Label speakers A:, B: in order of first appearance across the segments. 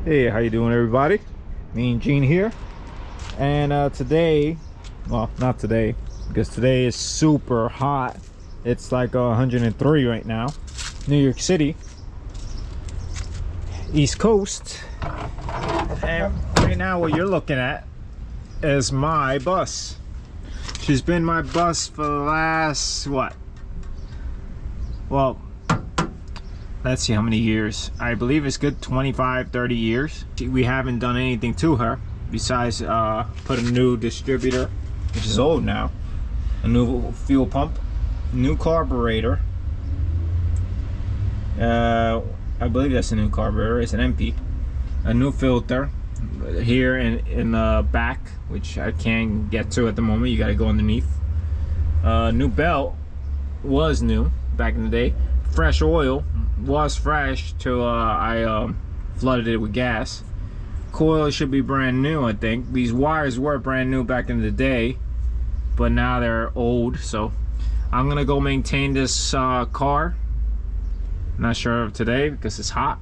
A: Hey, how you doing, everybody? Me and Gene here, and today, well, not today, because today is super hot. It's like 103 right now. New York City, East Coast, and right now what you're looking at is my bus. She's been my bus for the last, what? Well, let's see how many years. I believe it's good 25-30 years. We haven't done anything to her besides put a new distributor, which is old now, a new fuel pump, new carburetor. I believe that's a new carburetor. It's an MP. A new filter here in the back, which I can't get to at the moment. You got to go underneath. New belt was new back in the day. Fresh oil was fresh till I flooded it with gas. Coil should be brand new. I think these wires were brand new back in the day, but now they're old. So I'm gonna go maintain this car. Not sure of today because it's hot,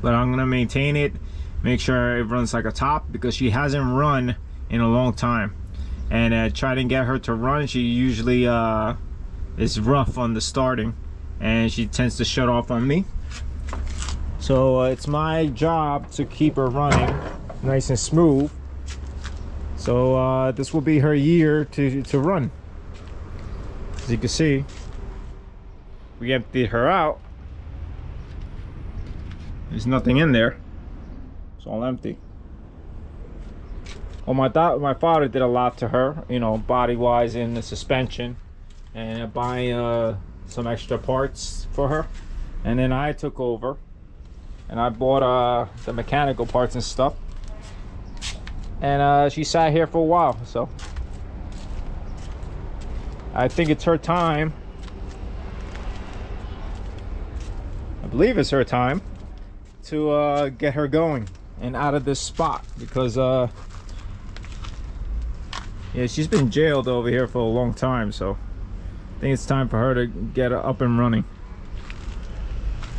A: but I'm gonna maintain it, make sure it runs like a top, because she hasn't run in a long time, and try to get her to run. She usually is rough on the starting, and she tends to shut off on me. So it's my job to keep her running nice and smooth. So this will be her year to run. As you can see, we emptied her out. There's nothing in there. It's all empty. Well, my father did a lot to her, you know, body wise, in the suspension, and buying some extra parts for her. And then I took over and I bought the mechanical parts and stuff, and she sat here for a while. So I think it's her time. I believe it's her time to get her going and out of this spot, because yeah, she's been jailed over here for a long time. So I think it's time for her to get up and running.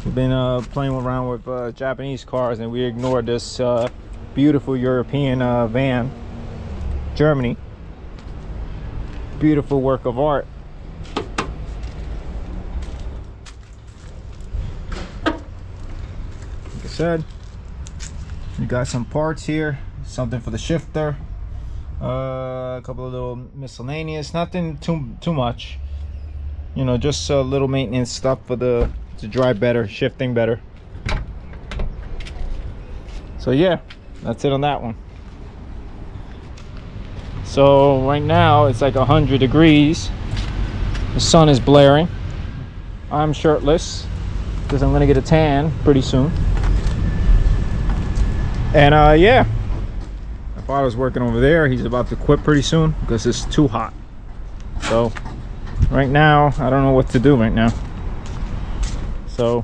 A: We've been playing around with Japanese cars, and we ignored this beautiful European van. Germany. Beautiful work of art. Like I said, we got some parts here, something for the shifter, a couple of little miscellaneous, nothing too much. You know, just a little maintenance stuff for to drive better, shifting better. So yeah, that's it on that one. So right now it's like 100 degrees. The sun is blaring. I'm shirtless because I'm gonna get a tan pretty soon. And yeah, my father's working over there. He's about to quit pretty soon because it's too hot. So right now I don't know what to do right now. So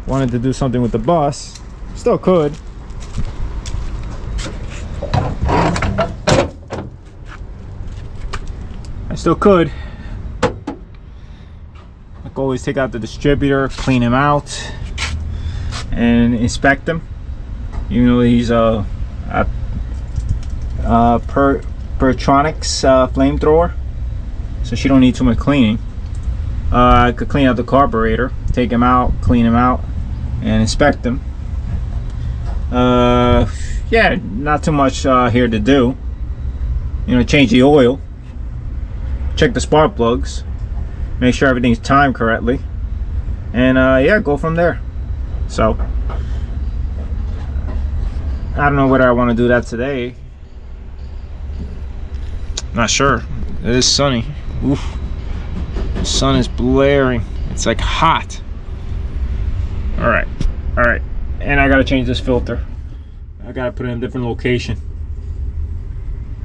A: wanted to do something with the bus. Still could. I still could. I could always take out the distributor, clean him out, and inspect him. You know, he's a Pertronics flamethrower, so she don't need too much cleaning. I could clean out the carburetor, take him out, clean him out, and inspect him. Yeah, not too much here to do. You know, change the oil, check the spark plugs, make sure everything's timed correctly, and yeah, go from there. So I don't know whether I want to do that today. Not sure. It is sunny. Oof. The sun is blaring. It's like hot. All right, and I gotta change this filter. I gotta put it in a different location.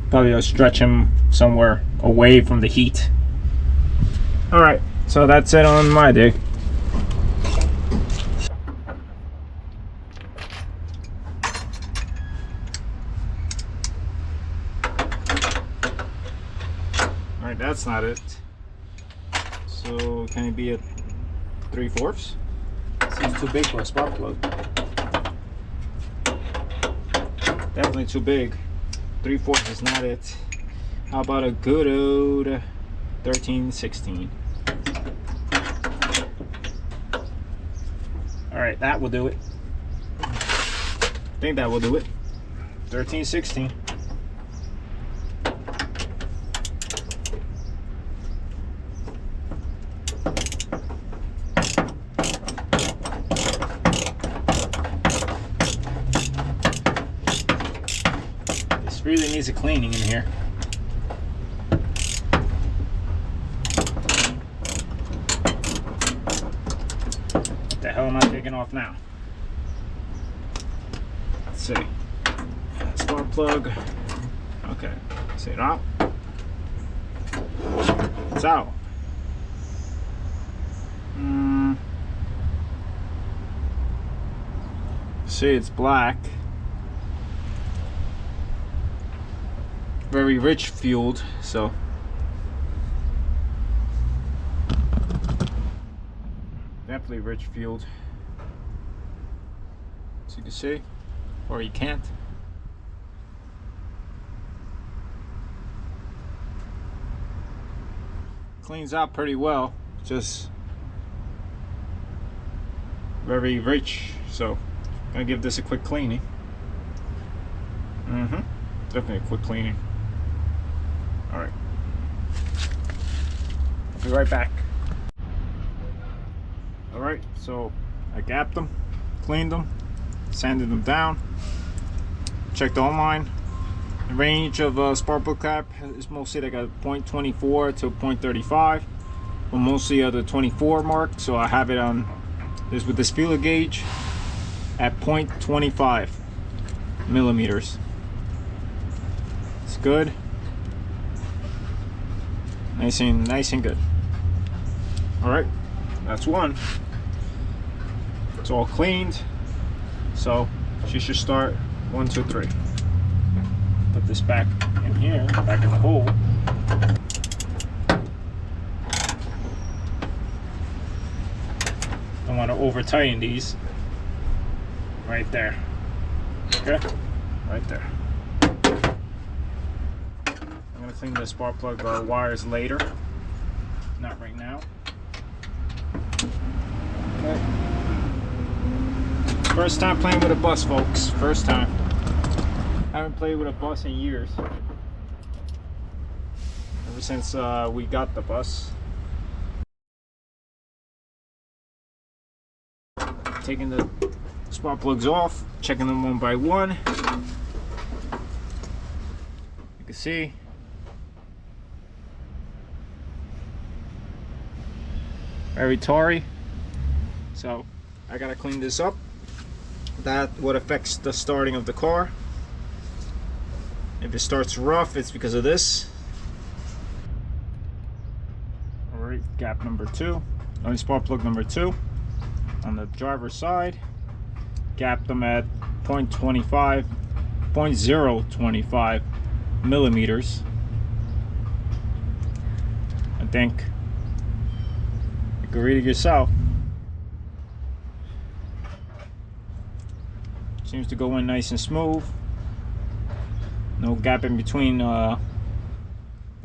A: Probably I'll stretch him somewhere away from the heat. All right, so that's it on my day. All right, that's not it. So can it be a 3/4? Seems too big for a spark plug. Definitely too big. 3/4 is not it. How about a good old 13/16? Alright, that will do it. I think that will do it. 13/16. This really needs a cleaning in here. What the hell am I taking off now? Let's see. Spark plug. Okay. See it out. It's out. See, it's black. Very rich fueled, so definitely rich fueled. So you can see, or you can't. Cleans out pretty well, just very rich. So I'm gonna give this a quick cleaning. Definitely a quick cleaning. All right, I'll be right back. All right, so I gapped them, cleaned them, sanded them down, checked online. The range of spark plug cap is mostly like a 0.24 to 0.35, but mostly at the 24 mark. So I have it on this with this feeler gauge at 0.25 millimeters. It's good. Nice and good. All right, that's one. It's all cleaned, so she should start 1, 2, 3. Put this back in here, back in the hole. Don't want to over tighten these. Right there. Okay, right there. I'm gonna clean the spark plug wires later, not right now. Okay. First time playing with a bus, folks. First time. I haven't played with a bus in years. Ever since we got the bus. Taking the spark plugs off, checking them one by one. You can see. Very tarry. So I gotta clean this up. That what affects the starting of the car. If it starts rough, it's because of this. Alright, gap number 2. Spark plug number 2. On the driver's side. Gap them at 0.25 millimeters. I think. You can read it yourself. Seems to go in nice and smooth. No gap in between the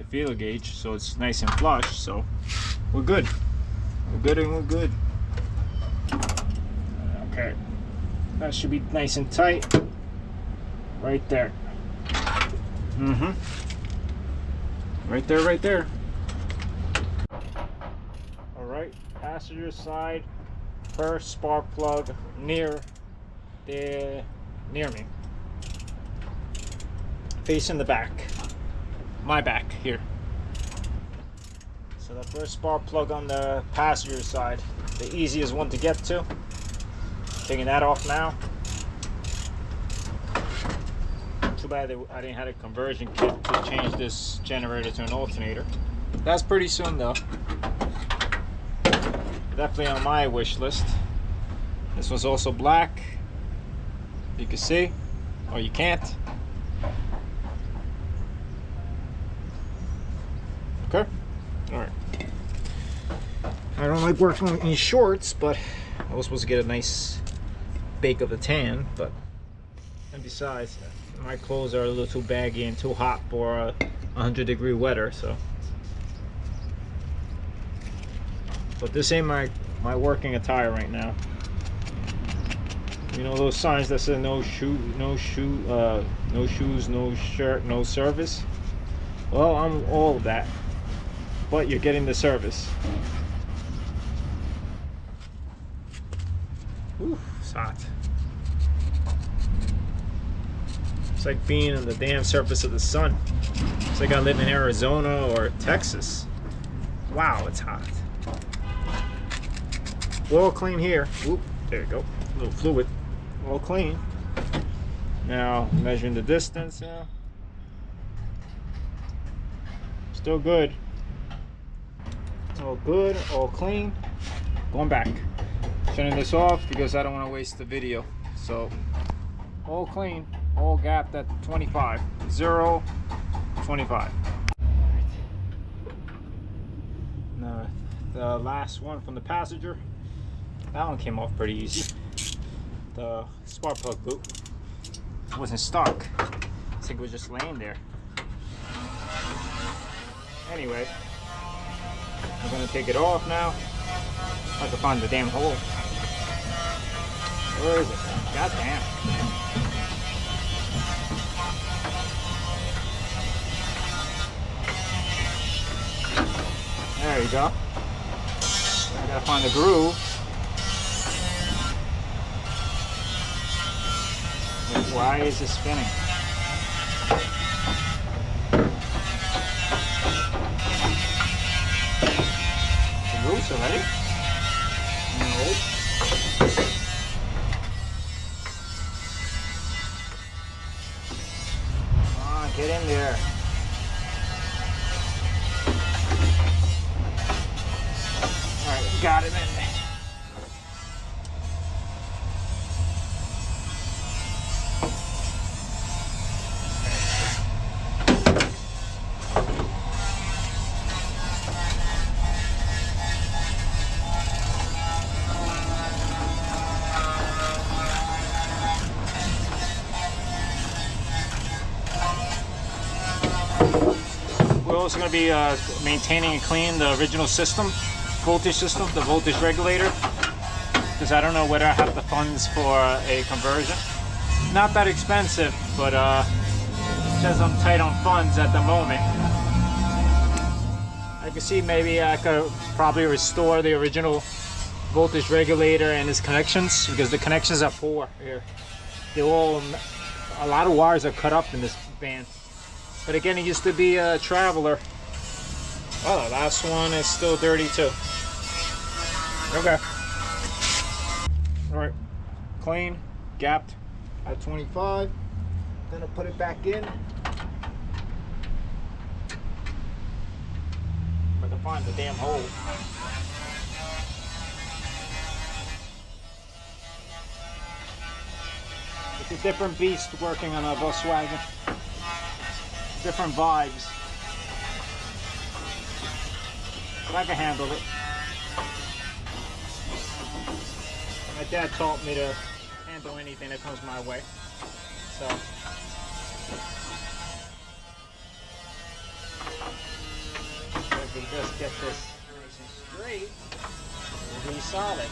A: feeler gauge, so it's nice and flush. So we're good. We're good and we're good. Okay, that should be nice and tight. Right there. Right there, right there. All right, passenger side, first spark plug near me. Facing the back, my back here. So the first spark plug on the passenger side, the easiest one to get to. Taking that off now. Too bad I didn't have a conversion kit to change this generator to an alternator. That's pretty soon though. Definitely on my wish list. This one's also black. You can see, or you can't. Okay, all right. I don't like working in shorts, but I was supposed to get a nice bake of the tan, but and besides, my clothes are a little too baggy and too hot for 100-degree weather, so. But this ain't my working attire right now. You know those signs that say no shoes, no shirt, no service? Well, I'm all of that, but you're getting the service. Ooh, it's hot. It's like being on the damn surface of the sun. It's like I live in Arizona or Texas. Wow, it's hot. All clean here. Oop, there you go. A little fluid. All clean. Now measuring the distance now. Still good. All good, all clean. Going back. Turning this off because I don't want to waste the video. So all clean, all gapped at 25. 0, 25. Now the last one from the passenger. That one came off pretty easy. The spark plug boot wasn't stuck. I think it was just laying there. Anyway, I'm gonna take it off now. I have to find the damn hole. Where is it? God damn. There you go. I gotta find the groove. Why is it spinning? The groove's already? No. Come on, get in there. Alright, got it in. We're also going to be maintaining and cleaning the original system, voltage system, the voltage regulator, because I don't know whether I have the funds for a conversion. Not that expensive, but just I'm tight on funds at the moment. I can see maybe I could probably restore the original voltage regulator and its connections, because the connections are poor here. They're all, a lot of wires are cut up in this van. But again, it used to be a Traveler. Oh, the last one is still dirty too. Okay. Alright. Clean, gapped at 25. Then I'll put it back in. If I can find the damn hole. It's a different beast working on a Volkswagen. Different vibes. But I can handle it. My dad taught me to handle anything that comes my way. So if we just get this nice and straight, it'll be solid.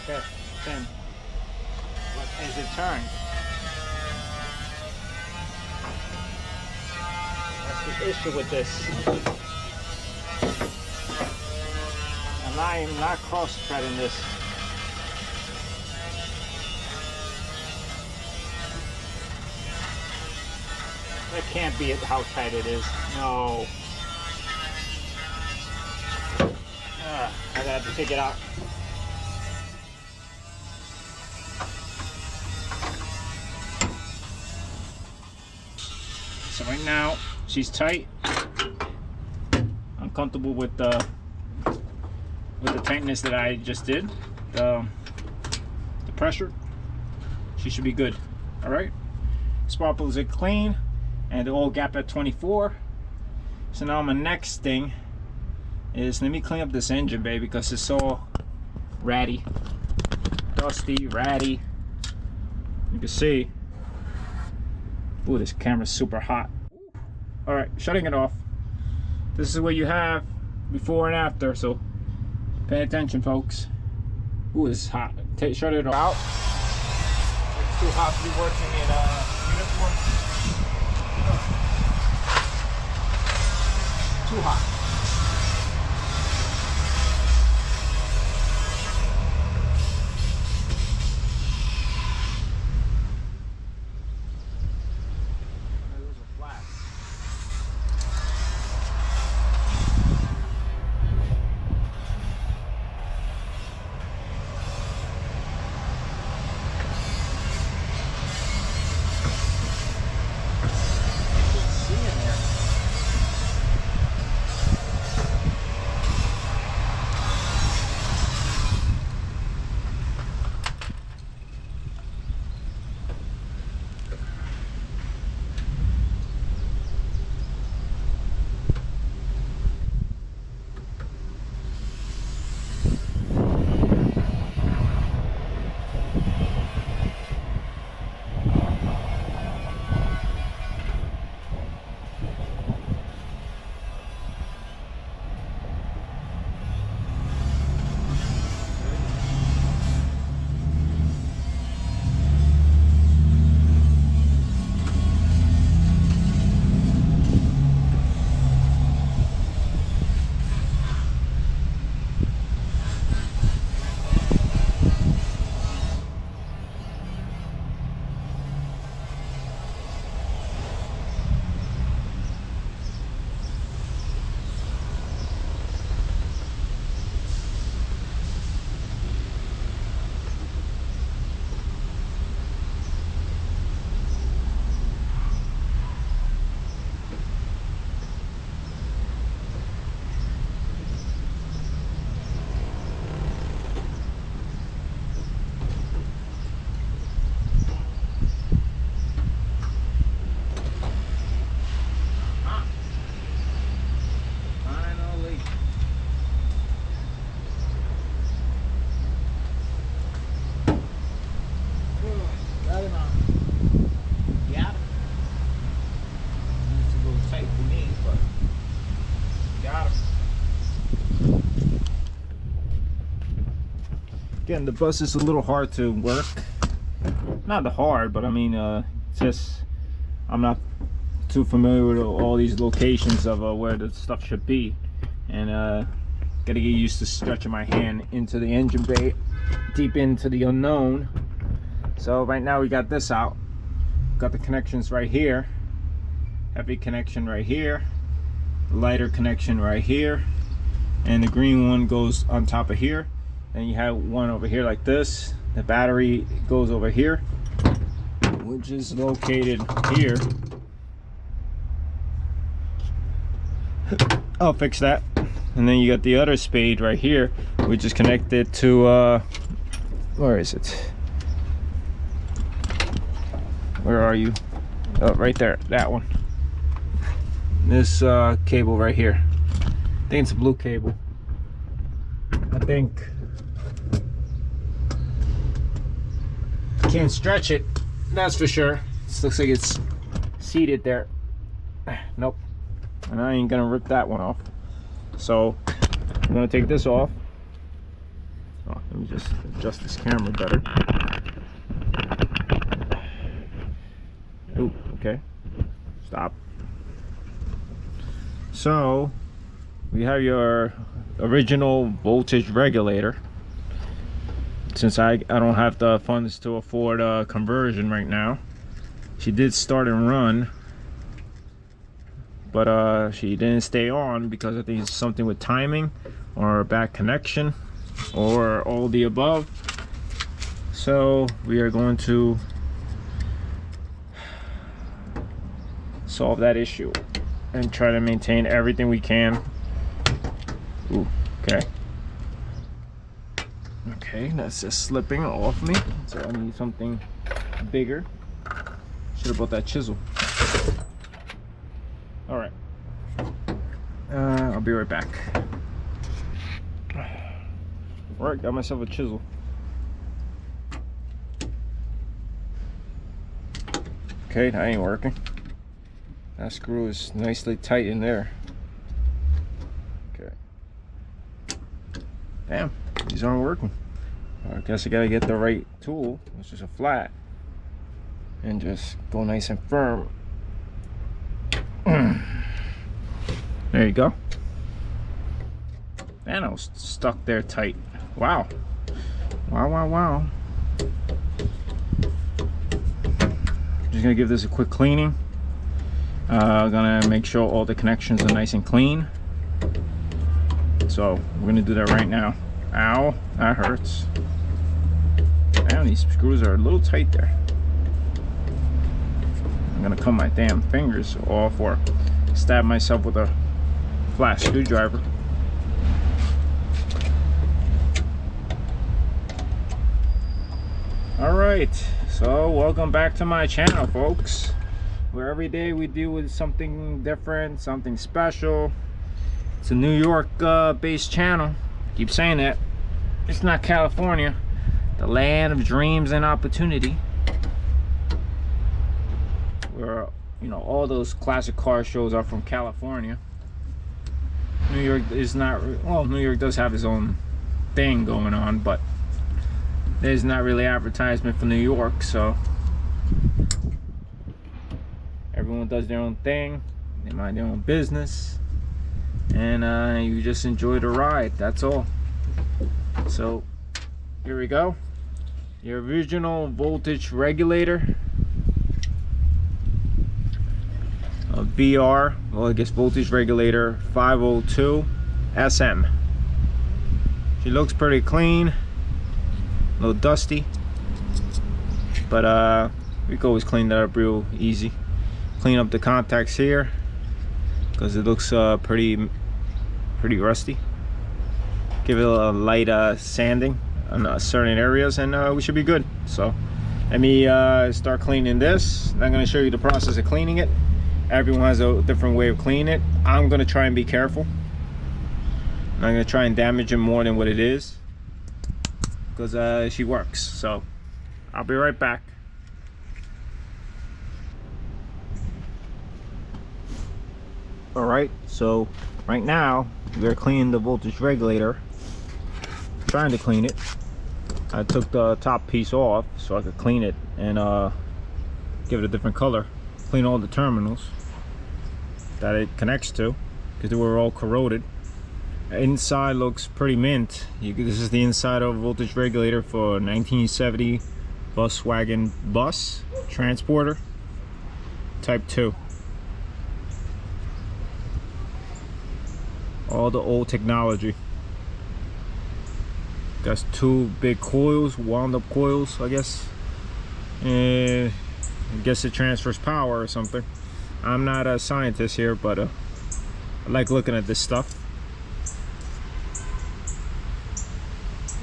A: Okay, 10. What is it turned? That's the issue with this. And I am not cross-threading this. That can't be how tight it is. No. I gotta have to take it out. So right now she's tight. I'm comfortable with the tightness that I just did. The pressure. She should be good. All right. Spark plugs are clean, and they're all gapped at 24. So now my next thing is, let me clean up this engine bay because it's so ratty. dusty, ratty. You can see. Ooh, this camera's super hot. All right, shutting it off. This is what you have before and after, so pay attention, folks. Ooh, this is hot. Shut it off. It's too hot to be working in uniform. Too hot. Again, the bus is a little hard to work. Not the hard, but I mean, it's just I'm not too familiar with all these locations of where the stuff should be, and gotta get used to stretching my hand into the engine bay, deep into the unknown. So right now we got this out. Got the connections right here. Heavy connection right here. Lighter connection right here, and the green one goes on top of here. And you have one over here like this. The battery goes over here, which is located here. I'll fix that. And then you got the other spade right here, which is connected to where is it? Where are you? Oh, right there, that one. This cable right here. I think it's a blue cable. I think. Can't stretch it, that's for sure. This looks like it's seated there. Nope. And I ain't gonna rip that one off. So I'm gonna take this off. Oh, let me just adjust this camera better. Ooh, okay. Stop. So we have your original voltage regulator. Since I don't have the funds to afford a conversion right now. She did start and run, but she didn't stay on because I think it's something with timing or a bad connection or all the above. So we are going to solve that issue and try to maintain everything we can. Ooh, okay. Okay, that's just slipping off me, so I need something bigger. Should have bought that chisel. All right, I'll be right back. All right, got myself a chisel. Okay, that ain't working. That screw is nicely tight in there. Okay. Damn, these aren't working. I guess I gotta get the right tool, which is a flat, and just go nice and firm. There you go. Man, I was stuck there tight. Wow. Wow, wow, wow. Just gonna give this a quick cleaning. Gonna make sure all the connections are nice and clean. So we're gonna do that right now. Ow, that hurts. Man, these screws are a little tight there. I'm gonna cut my damn fingers off or stab myself with a flat screwdriver. Alright, so welcome back to my channel, folks, where every day we deal with something different, something special. It's a New York based channel. I keep saying that. It's not California, the land of dreams and opportunity, where, you know, all those classic car shows are from California. New York is not, well, New York does have its own thing going on, but there's not really advertisement for New York, so everyone does their own thing, they mind their own business, and you just enjoy the ride, that's all. So here we go, the original voltage regulator, a VR, well, I guess voltage regulator 502 SM. She looks pretty clean, a little dusty, but we can always clean that up real easy. Clean up the contacts here because it looks pretty rusty. Give it a light sanding on certain areas, and we should be good. So let me start cleaning this. I'm going to show you the process of cleaning it. Everyone has a different way of cleaning it. I'm going to try and be careful. I'm not going to try and damage it more than what it is, because she works. So I'll be right back. Alright, so right now we're cleaning the voltage regulator, trying to clean it. I took the top piece off so I could clean it and give it a different color, clean all the terminals that it connects to, because they were all corroded. Inside looks pretty mint. This is the inside of a voltage regulator for 1970 Volkswagen Bus transporter type 2. All the old technology. Got two big coils, wound up coils, I guess. And I guess it transfers power or something. I'm not a scientist here, but I like looking at this stuff.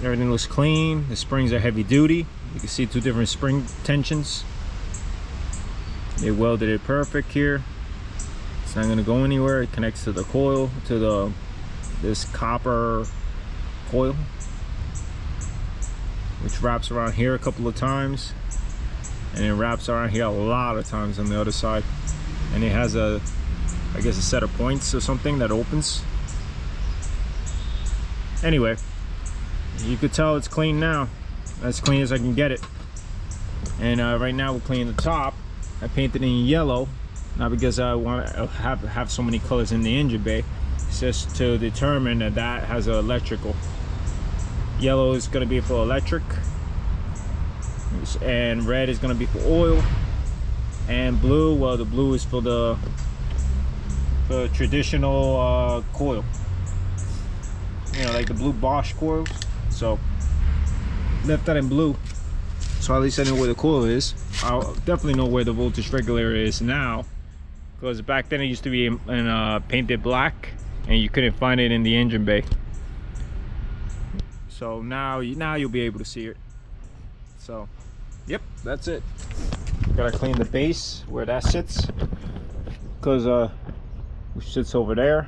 A: Everything looks clean. The springs are heavy duty. You can see two different spring tensions. They welded it perfect here. It's not going to go anywhere. It connects to the coil, to this copper coil, which wraps around here a couple of times, and it wraps around here a lot of times on the other side. And it has a, I guess, a set of points or something that opens. Anyway, you could tell it's clean now, as clean as I can get it. And right now we're cleaning the top. I painted it in yellow, not because I want to have so many colors in the engine bay. It's just to determine that that has an electrical. Yellow is going to be for electric, and red is going to be for oil, and blue, well, the blue is for the traditional coil, you know, like the blue Bosch coils. So left that in blue, so at least I know where the coil is. I'll definitely know where the voltage regulator is now, because back then it used to be in painted black and you couldn't find it in the engine bay. So now you'll be able to see it. So yep, that's it. Gotta clean the base where that sits, because which sits over there,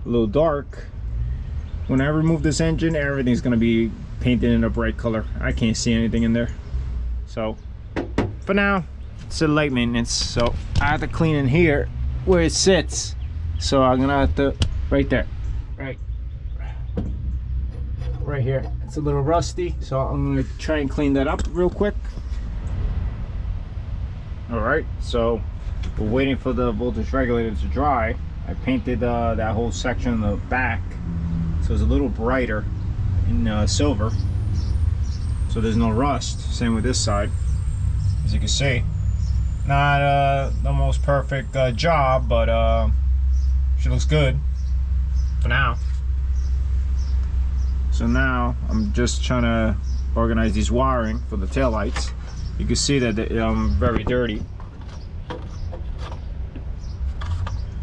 A: a little dark. When I remove this engine, everything's gonna be painted in a bright color. I can't see anything in there. So for now, it's a light maintenance, so I have to clean in here where it sits. So I'm gonna have to, right there, right here. It's a little rusty, so I'm gonna try and clean that up real quick. All right, so we're waiting for the voltage regulator to dry. I painted that whole section in the back, so it's a little brighter in silver, so there's no rust. Same with this side, as you can see. Not the most perfect job, but she looks good for now. So now I'm just trying to organize these wiring for the taillights. You can see that they're very dirty.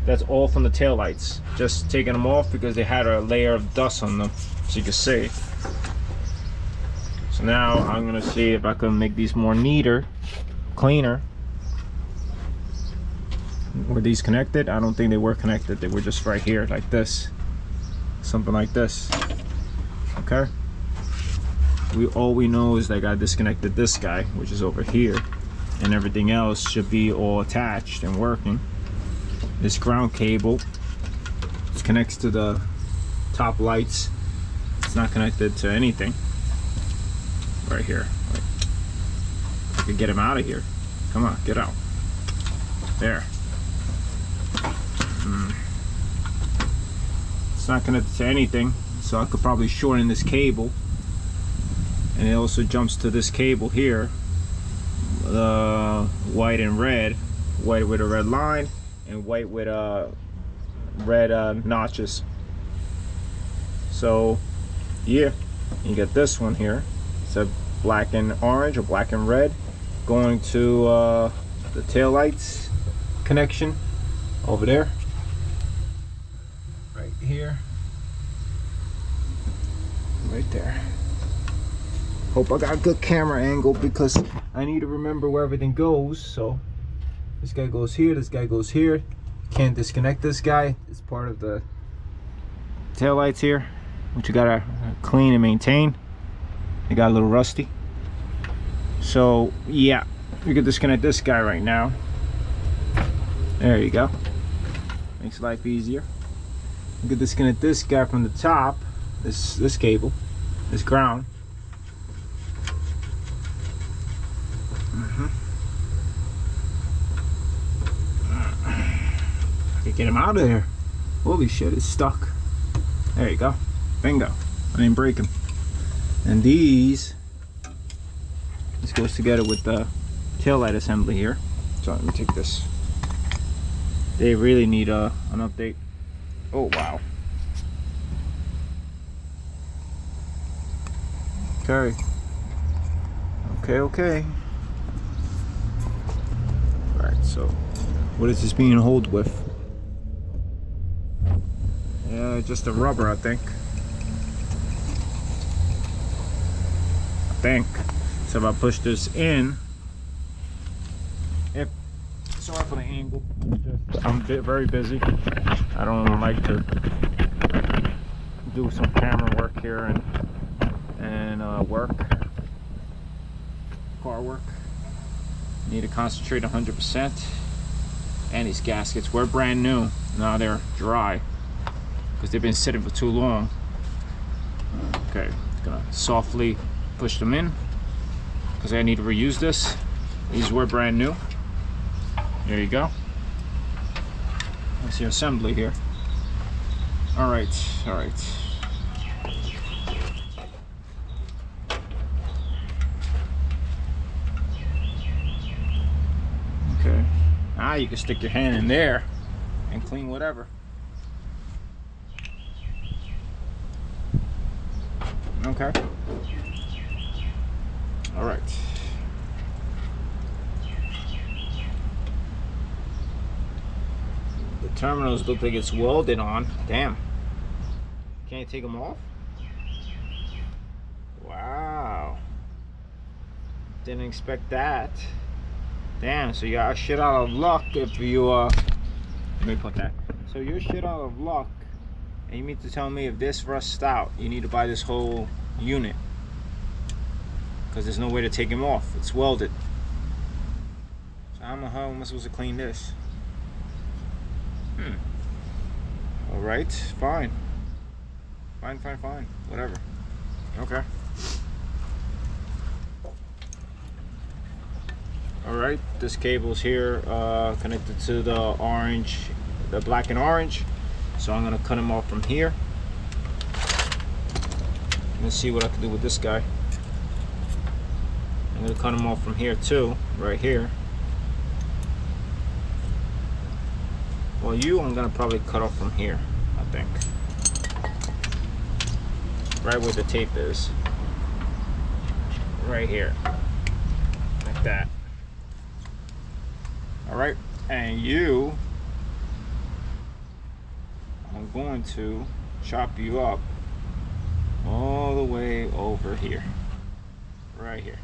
A: That's all from the taillights. Just taking them off because they had a layer of dust on them, so you can see. So now I'm gonna see if I can make these more neater, cleaner. Were these connected? I don't think they were connected. They were just right here, like this. Something like this. Okay. All we know is that I disconnected this guy, which is over here, and everything else should be all attached and working. This ground cable, it connects to the top lights. It's not connected to anything. Right here. I could get him out of here. Come on, get out. There. It's not connected to anything, so I could probably shorten this cable. And it also jumps to this cable here, white and red, white with a red line and white with red notches. So yeah, you get this one here. It's a black and orange or black and red going to the taillights connection over there, right here, right there. Hope I got a good camera angle because I need to remember where everything goes. So this guy goes here, this guy goes here. Can't disconnect this guy. It's part of the taillights here, which you gotta clean and maintain. They got a little rusty. So yeah, you can disconnect this guy right now. There you go. Makes life easier. You can disconnect this guy from the top, this cable, this ground. Get him out of there. Holy shit, it's stuck. There you go. Bingo. I didn't break him. And this goes together with the taillight assembly here. So let me take this. They really need an update. Oh wow. Okay. Alright, so what is this being held with? Yeah, just a rubber, I think. So if I push this in, sorry for the angle. I'm very busy. I don't like to do some camera work here and car work. Need to concentrate 100%. And these gaskets were brand new. Now they're dry because they've been sitting for too long. Okay, gonna softly push them in because I need to reuse this. These were brand new. There you go. That's the assembly here. All right. Okay. Now you can stick your hand in there and clean whatever. Okay. All right. The terminals look like it's welded on. Damn. Can't you take them off? Wow. Didn't expect that. Damn, so you got shit out of luck if you let me put that. So you're shit out of luck, and you mean to tell me if this rusts out, you need to buy this whole unit, because there's no way to take him off. It's welded. So how am I supposed to clean this? Alright, fine. Fine. Whatever. Okay. Alright, this cable's here connected to the orange, the black and orange. So I'm gonna cut them off from here. Let's see what I can do with this guy. I'm gonna cut them off from here too, right here. Well, I'm gonna probably cut off from here, I think. Right where the tape is. Right here. Like that. Alright, and I'm going to chop you up all the way over here. Right here.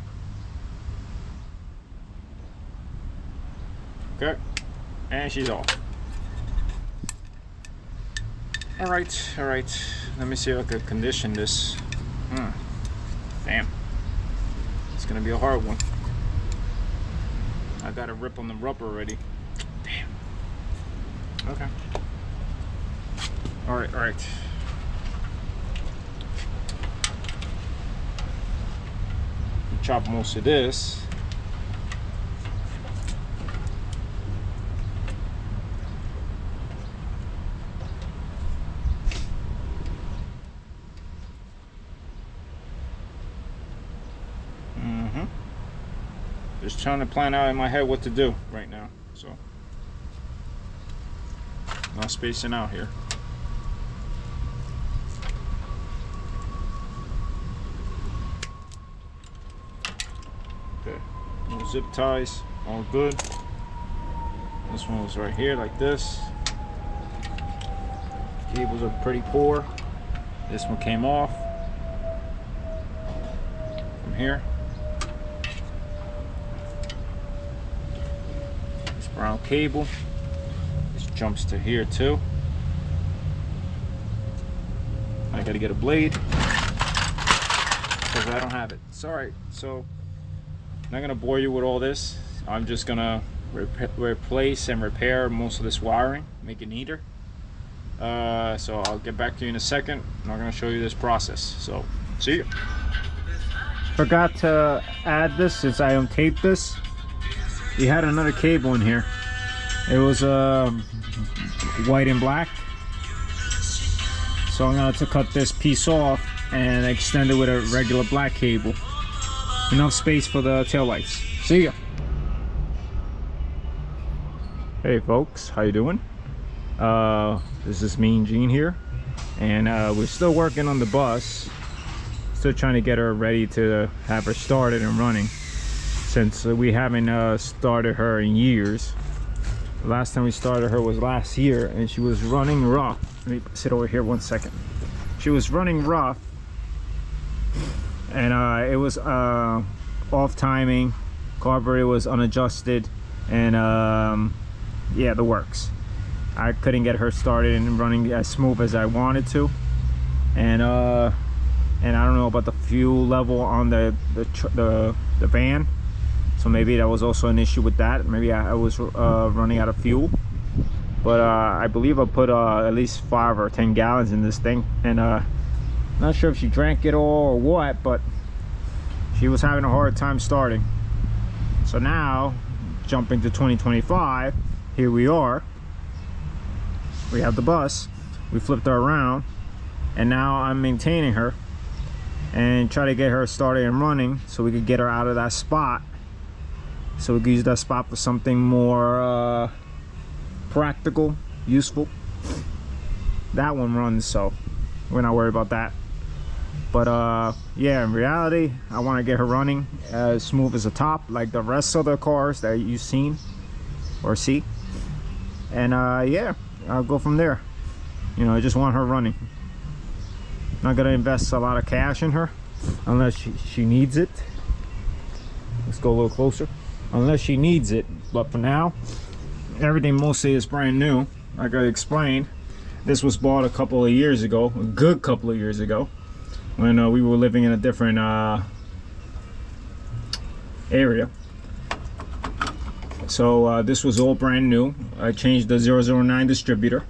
A: Okay, and she's off. Alright, let me see if I can condition this. Damn, it's gonna be a hard one. I got a rip on the rubber already. Damn. Okay. Alright. Chop most of this. Just trying to plan out in my head what to do right now, so not spacing out here. Okay, no zip ties, all good. This one was right here like this. Cables are pretty poor. This one came off from here. Brown cable. This jumps to here too. I gotta get a blade because I don't have it. Sorry. So I'm not gonna bore you with all this. I'm just gonna replace and repair most of this wiring, make it neater. So I'll get back to you in a second. I'm gonna show you this process. So see you. Forgot to add this since I untaped this. You had another cable in here. It was white and black. So I'm going to cut this piece off and extend it with a regular black cable. Enough space for the taillights. See ya. Hey folks, how you doing? This is me and Jean here. And we're still working on the bus. Still trying to get her ready to have her started and running, since we haven't started her in years. The last time we started her was last year, and she was running rough. Let me sit over here 1 second. She was running rough, and it was off timing, carburetor was unadjusted, and yeah, the works. I couldn't get her started and running as smooth as I wanted to, and I don't know about the fuel level on the van, so maybe that was also an issue with that. Maybe I was running out of fuel, but I believe I put at least 5 or 10 gallons in this thing, and not sure if she drank it all or what, but she was having a hard time starting. So now, jumping to 2025, here we are. We have the bus, we flipped her around, and now I'm maintaining her and try to get her started and running so we could get her out of that spot, so we could use that spot for something more practical, useful. That one runs, so we're not worried about that. But yeah, in reality, I want to get her running as smooth as a top, like the rest of the cars that you've seen or see. And yeah, I'll go from there. You know, I just want her running. Not gonna invest a lot of cash in her unless she needs it. Let's go a little closer. Unless she needs it, but for now, everything mostly is brand new. Like I explained, this was bought a couple of years ago, a good couple of years ago, when we were living in a different area. So this was all brand new. I changed the 009 distributor,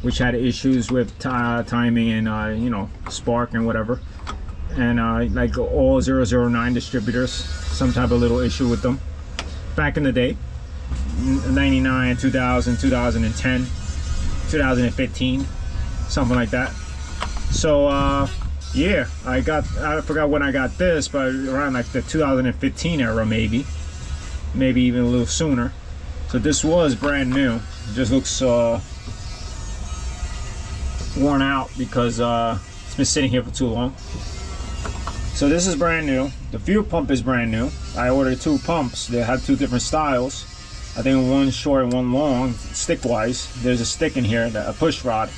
A: which had issues with timing and you know, spark and whatever. And like all 009 distributors, some type of little issue with them. Back in the day, 99, 2000, 2010, 2015, something like that. So yeah, I forgot when I got this, but around like the 2015 era, maybe even a little sooner. So this was brand new. It just looks worn out because it's been sitting here for too long. So this is brand new. The fuel pump is brand new. I ordered 2 pumps. They have 2 different styles. I think one short and one long, stick wise. There's a stick in here, a push rod.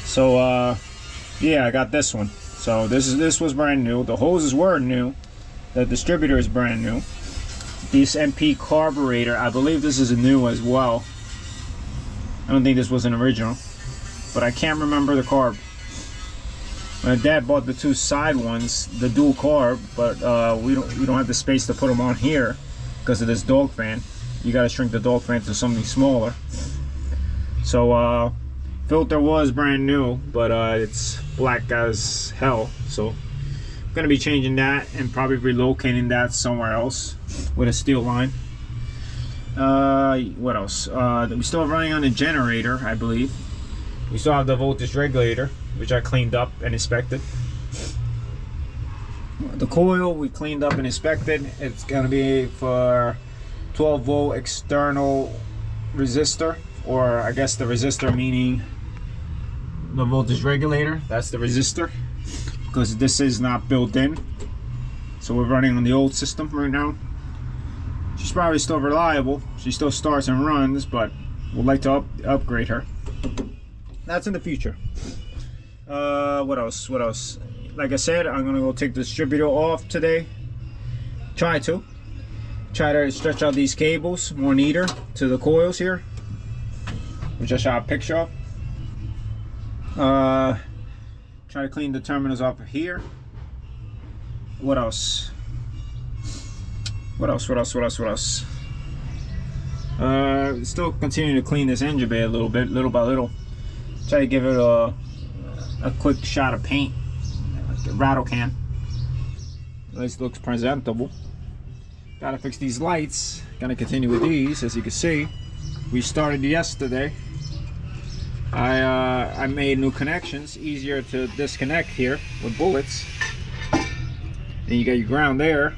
A: So yeah, I got this one. So this was brand new. The hoses were new. The distributor is brand new. This MP carburetor, I believe this is a new as well. I don't think this was an original, but I can't remember the carb. My dad bought the 2 side ones, the dual carb, but we don't have the space to put them on here because of this dog fan. You got to shrink the dog fan to something smaller. So filter was brand new, but it's black as hell. So I'm gonna be changing that and probably relocating that somewhere else with a steel line. What else? We still running on the generator, I believe. We still have the voltage regulator, which I cleaned up and inspected. The coil we cleaned up and inspected. It's gonna be for 12 volt external resistor, or I guess the resistor meaning the voltage regulator. That's the resistor, because this is not built in. So we're running on the old system right now. She's probably still reliable. She still starts and runs, but we'd like to upgrade her. That's in the future. What else? Like I said, I'm gonna go take the distributor off today. Try to stretch out these cables more neater to the coils here, which I shot a picture of. Try to clean the terminals off of here. What else? Still continuing to clean this engine bay a little bit, little by little. Try to give it a quick shot of paint, like a rattle can. At least looks presentable. Gotta fix these lights. Gonna continue with these. As you can see, we started yesterday. I made new connections, easier to disconnect here with bullets. Then you got your ground there.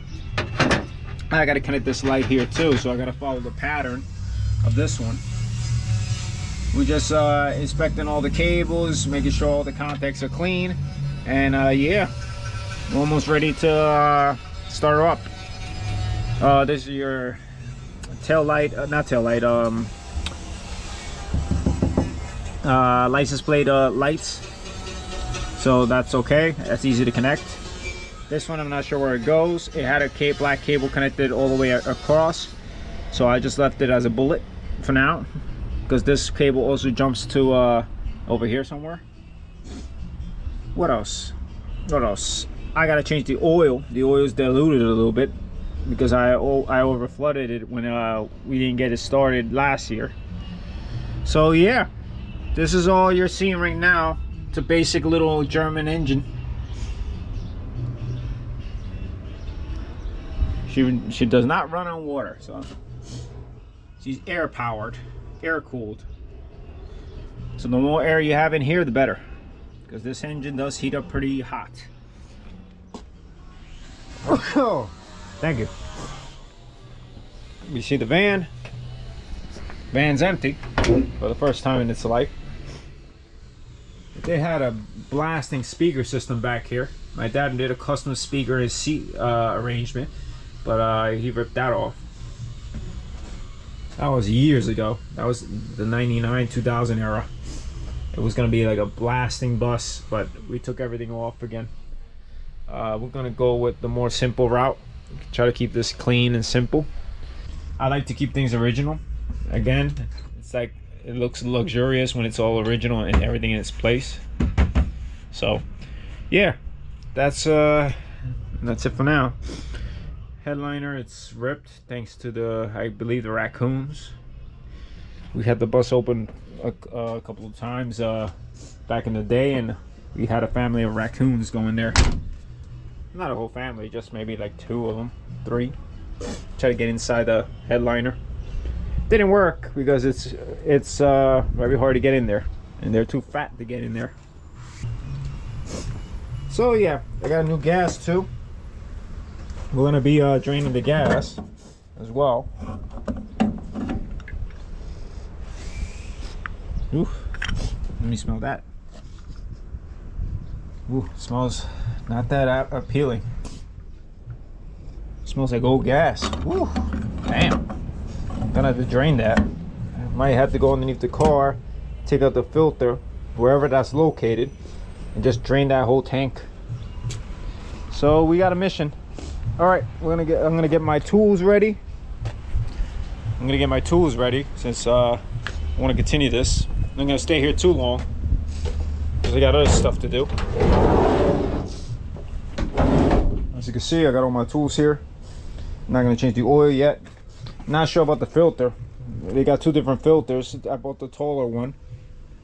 A: I gotta connect this light here too, so I gotta follow the pattern of this one. We just inspecting all the cables, making sure all the contacts are clean, and yeah, we're almost ready to start her up. This is your tail light, not tail light, license plate lights. So that's okay, that's easy to connect. This one I'm not sure where it goes. It had a black cable connected all the way across, so I just left it as a bullet for now, because this cable also jumps to over here somewhere. What else? I gotta change the oil. The oil is diluted a little bit because I over flooded it when we didn't get it started last year. So yeah, this is all you're seeing right now. It's a basic little German engine. She does not run on water, so she's air powered, air cooled. So the more air you have in here, the better, because this engine does heat up pretty hot. Oh, thank you. You see the van. Van's empty for the first time in its life. They had a blasting speaker system back here. My dad did a custom speaker and seat arrangement, but he ripped that off. That was years ago. That was the 99, 2000 era. It was gonna be like a blasting bus, but we took everything off again. We're gonna go with the more simple route. Try to keep this clean and simple. I like to keep things original. Again, it's like it looks luxurious when it's all original and everything in its place. So yeah, that's it for now. headliner, it's ripped thanks to the, I believe, the raccoons. We had the bus open a couple of times back in the day, and we had a family of raccoons going there. Not a whole family, just maybe like 2 of them, 3. Try to get inside the headliner. Didn't work because it's very hard to get in there, and they're too fat to get in there. So yeah, I got a new gas too. We're gonna be draining the gas as well. Ooh, let me smell that. Ooh, smells not that appealing. Smells like old gas. Ooh, damn. Gonna have to drain that. I might have to go underneath the car, take out the filter, wherever that's located, and just drain that whole tank. So we got a mission. All right, I'm gonna get my tools ready. I'm gonna get my tools ready since I want to continue this. I'm not gonna stay here too long because I got other stuff to do. As you can see, I got all my tools here. I'm not gonna change the oil yet. Not sure about the filter. They got 2 different filters. I bought the taller one.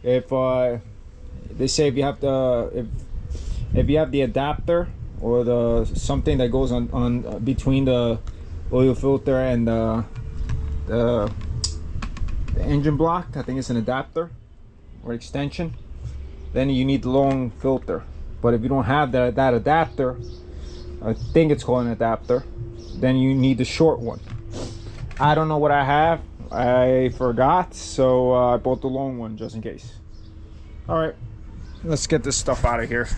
A: If they say if you have the adapter or the something that goes on between the oil filter and the engine block, I think it's an adapter or extension, then you need the long filter. But if you don't have that adapter, I think it's called an adapter, then you need the short one. I don't know what I have. I forgot, so I bought the long one just in case. All right, let's get this stuff out of here.